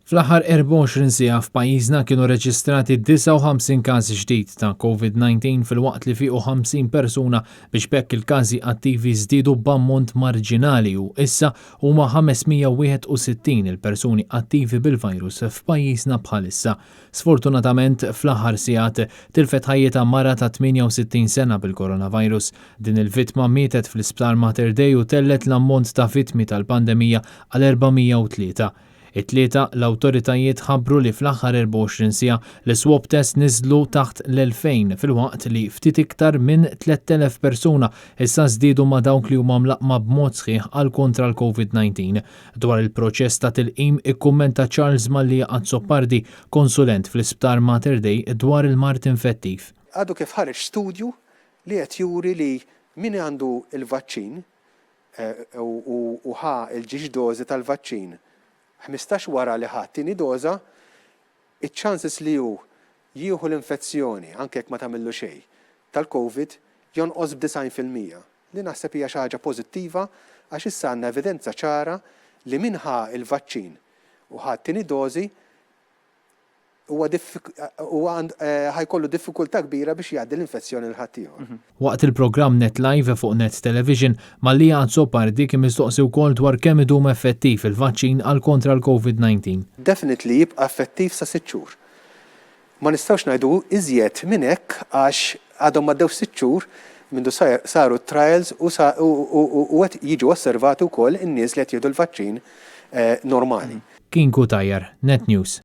Fl-aħħar 24 siegħa f'pajjiżna kienu reġistrati 59 każ ġdid ta' COVID-19 fil-waqt li fiequ 50 persuna biex bekk il-każi attivi żdiedu b'ammont marġinali u issa huma 561 il-persuni attivi bil-virus f'pajjiżna bħalissa. Sfortunatament fl-aħħar sigħat tilfet ħajjita mara ta' 68 sena bil-coronavirus. Din il-vittma mietet fl-isptar Mater Dei u tellet l-ammont ta' vittmi tal-pandemija għal 403. It-tlieta l-awtoritajiet ħabbru li fl-aħħar 24 siegħa l-swab test niżlu taħt l-2000 fil-waqt li ftit iktar minn 3000 persuna issa żdiedu ma' dawk li huma mlaqma b'mod sħiħ għal kontra l-COVID-19. Dwar il-proċess ta' tilqim ikkummenta Charles Mallia Azzopardi, konsulent fl-Isptar Mater Dei dwar il-mart infettiv. Għadu kif ħareġ studju li qed juri li min għandu il-vaċċin u ħa il-ġiex dożi tal-vaċċin 15 wara li ħadd tieni doża, iċ-chances li hu jieħu l-infezzjoni anke jekk ma tagħmillu xejn tal-COVID jonqos b'90% li naħseb hija xi ħaġa pożittiva għax issa għandna evidenza ċara li min ħa il-vaċċin u ħadd tieni dożi huwa ħajkollu diffikultà kbira biex jgħaddi l-infezzjoni l ħadd ieħor. Waqt il-programm Net Live fuq Net Television, Mallia Azzopardi kien mistoqsi wkoll dwar kemm idum effettiv il-vaċċin għal kontra l-COVID-19. Definitely jibqa' effettiv sa 6 xhur. Ma nistgħux ngħidu iżjed minn hekk għax għadhom m'għaddew 6 xhur mindu saru trials u qed jiġu osservati wkoll in-nies li qed jieħdu l-vaċċin normali. Kien Kutajjar, Net News.